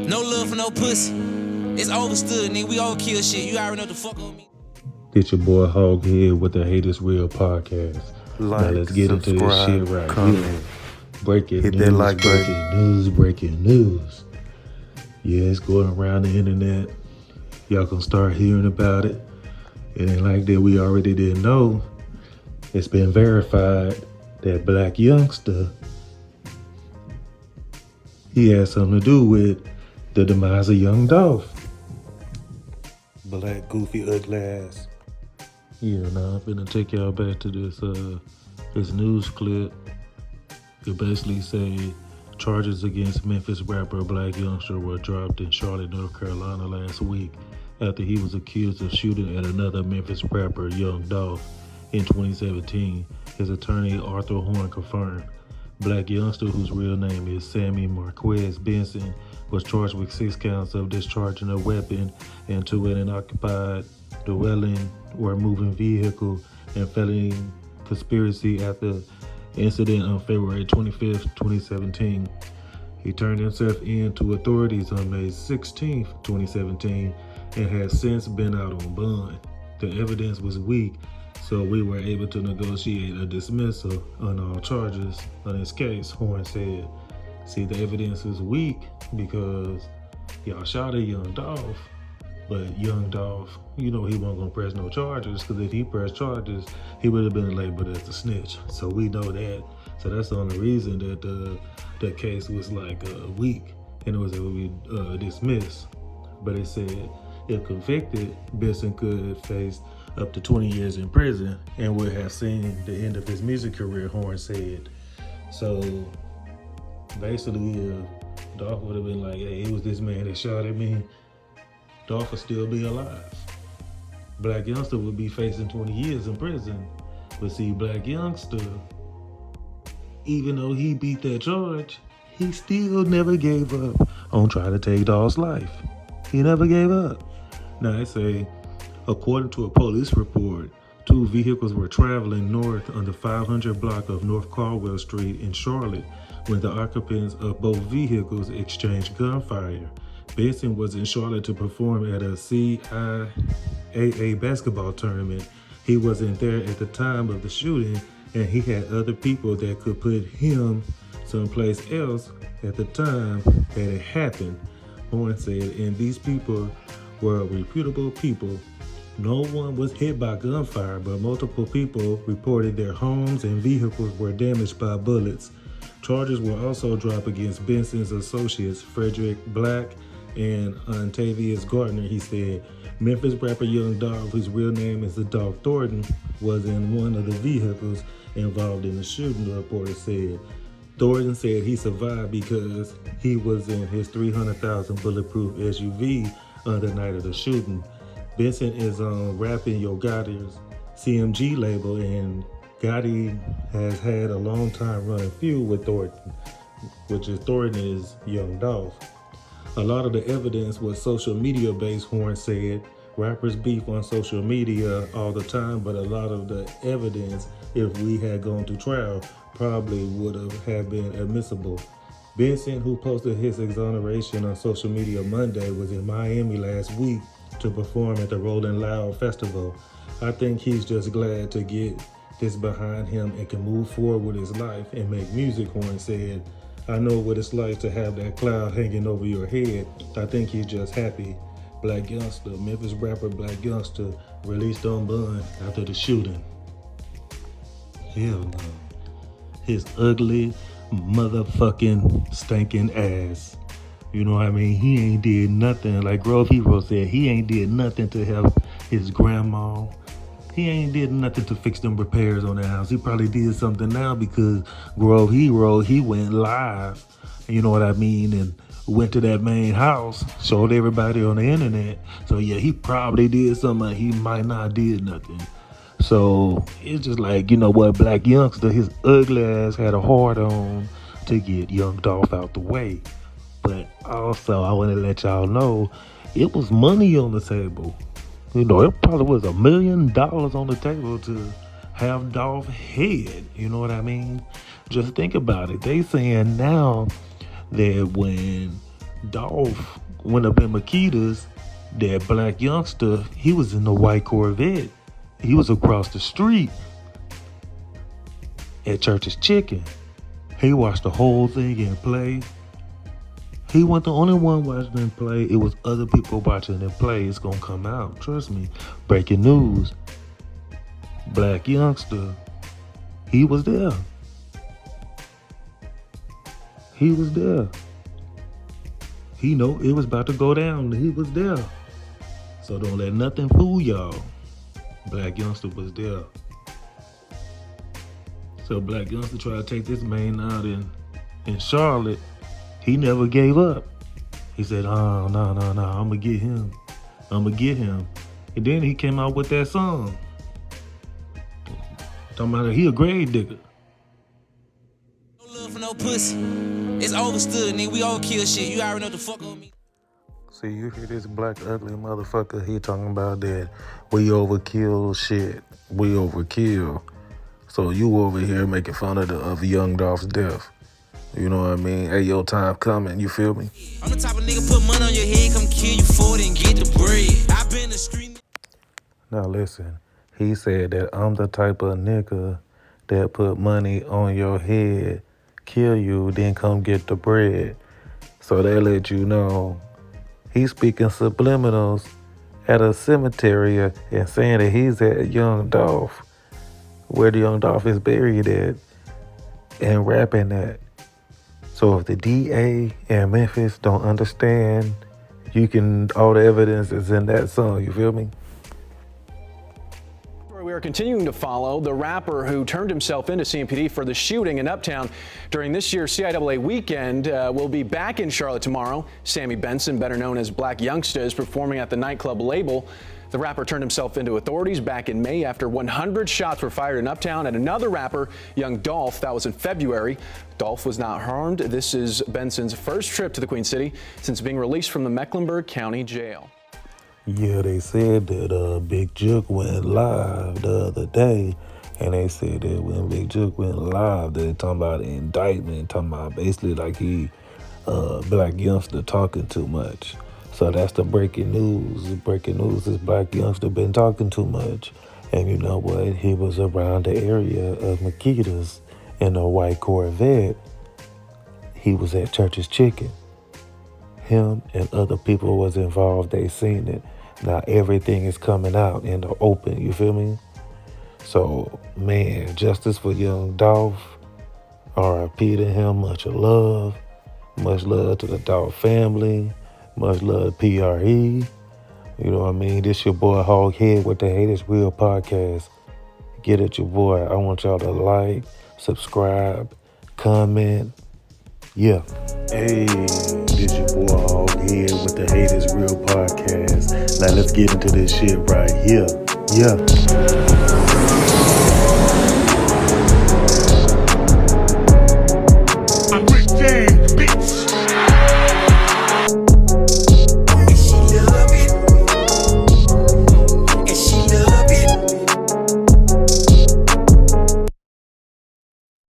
No love for no pussy. It's overstood, nigga. We overkill shit. You already know the fuck on me. It's your boy Hoghead with the Hate Is Real podcast. Like, now let's get into this shit right comment, here. Breaking hit news, that like breaking news. Yeah, it's going around the internet. Y'all gonna start hearing about it. It ain't like that we already didn't know. It's been verified that Blacyoungsta, he had something to do with the demise of youngdolph. Black, goofy, ugly ass. Yeah, now I'm finna take y'all back to this news clip. It basically say charges against Memphis rapper Blacyoungsta were dropped in Charlotte, North Carolina last week after he was accused of shooting at another Memphis rapper, youngdolph, in 2017. His attorney Arthur Horn confirmed. Blacyoungsta, whose real name is Sammy Marquez Benson, was charged with 6 counts of discharging a weapon into an unoccupied dwelling or moving vehicle and felony conspiracy after incident on February 25th, 2017. He turned himself in to authorities on May 16th, 2017, and has since been out on bond. The evidence was weak, so we were able to negotiate a dismissal on all charges on his case, Horn said. See, the evidence is weak because y'all shot at youngdolph, but youngdolph, he wasn't gonna press no charges, because if he pressed charges, he would have been labeled as a snitch. So we know that. So that's the only reason that the case was weak and it was able to be dismissed. But it said if convicted, Benson could face up to 20 years in prison and would have seen the end of his music career, Horn said. So basically, if Dolph would have been like, hey, it was this man that shot at me, Dolph would still be alive. Blacyoungsta would be facing 20 years in prison. But see, Blacyoungsta, even though he beat that charge, he still never gave up on trying to take Dolph's life. He never gave up. Now, they say, according to a police report, 2 vehicles were traveling north on the 500 block of North Caldwell Street in Charlotte when the occupants of both vehicles exchanged gunfire. Benson was in Charlotte to perform at a CIAA basketball tournament. He wasn't there at the time of the shooting, and he had other people that could put him someplace else at the time that it happened, Horn said, and these people were reputable people. No one was hit by gunfire, but multiple people reported their homes and vehicles were damaged by bullets. Charges were also dropped against Benson's associates, Frederick Black and Ontavious Gardner, he said. Memphis rapper youngdolph, whose real name is Adolph Thornton, was in one of the vehicles involved in the shooting, the reporter said. Thornton said he survived because he was in his 300,000 bulletproof SUV on the night of the shooting. Benson is on Rapping Yo Gotti's CMG label, and Gotti has had a long time running feud with Thornton, Thornton is youngdolph. A lot of the evidence was social media based, Horn said. Rappers beef on social media all the time, but a lot of the evidence, if we had gone to trial, probably would have been admissible. Benson, who posted his exoneration on social media Monday, was in Miami last week to perform at the Rolling Loud Festival. I think he's just glad to get this behind him and can move forward with his life and make music, Horn said. I know what it's like to have that cloud hanging over your head. I think he's just happy. Blacyoungsta, Memphis rapper Blacyoungsta, released on bond after the shooting. Hell no. His ugly, motherfucking, stinking ass. You know what I mean? He ain't did nothing. Like Grove Hero said, he ain't did nothing to help his grandma. He ain't did nothing to fix them repairs on the house. He probably did something now because Grove Hero, he went live, you know what I mean, and went to that main house, showed everybody on the internet. So yeah, he probably did something. He might not did nothing. So it's just like, you know what, Blacyoungsta, his ugly ass had a hard on to get youngdolph out the way. But also, I want to let y'all know, it was money on the table. You know, it probably was $1 million on the table to have Dolph head. You know what I mean? Just think about it. They saying now that when Dolph went up in Makita's. That Blacyoungsta, he was in the white Corvette. He was across the street at Church's Chicken. He watched the whole thing in play. He wasn't the only one watching him play. It was other people watching him play. It's gonna come out, trust me. Breaking news. Blacyoungsta, he was there. He was there. He know it was about to go down. He was there. So don't let nothing fool y'all. Blacyoungsta was there. So Blacyoungsta tried to take this man out in Charlotte. He never gave up. He said, oh, no, I'ma get him. And then he came out with that song. Talking about he a grave digger. No love for no pussy. It's overstood, nigga. We all kill shit. You already know the fuck on me. See, you hear this black ugly motherfucker, he talking about that we overkill shit. We overkill. So you over here making fun of youngdolph's death. You know what I mean? Hey, your time coming, you feel me? I'm the type of nigga put money on your head, come kill you for it and get the bread. I've been the street. Now listen, he said that I'm the type of nigga that put money on your head, kill you, then come get the bread. So they let you know he's speaking subliminals at a cemetery and saying that he's at Young Dolph, where the Young Dolph is buried at, and rapping that. So if the DA and Memphis don't understand, all the evidence is in that song, you feel me? We are continuing to follow the rapper who turned himself into CMPD for the shooting in Uptown during this year's CIAA weekend. Will be back in Charlotte tomorrow. Sammy Benson, better known as Blacyoungsta, is performing at the nightclub Label. The rapper turned himself into authorities back in May after 100 shots were fired in Uptown at another rapper, youngdolph. That was in February. Dolph was not harmed. This is Benson's first trip to the Queen City since being released from the Mecklenburg County Jail. Yeah, they said that Big Jook went live the other day, and they said that when Big Jook went live, they talking about an indictment, talking about basically like he, Blacyoungsta talking too much. So that's the breaking news. The breaking news is Blacyoungsta been talking too much. And you know what? He was around the area of Makita's in a white Corvette. He was at Church's Chicken. Him and other people was involved. They seen it. Now everything is coming out in the open. You feel me? So, man, justice for Young Dolph. R.I.P. to him. Much love. Much love to the Dolph family. Much love, PRE. You know what I mean? This your boy Hoghead with the Hate Is Real podcast. Get at your boy. I want y'all to like, subscribe, comment. Yeah. Hey, this your boy Hoghead with the Hate Is Real podcast. Now let's get into this shit right here. Yeah.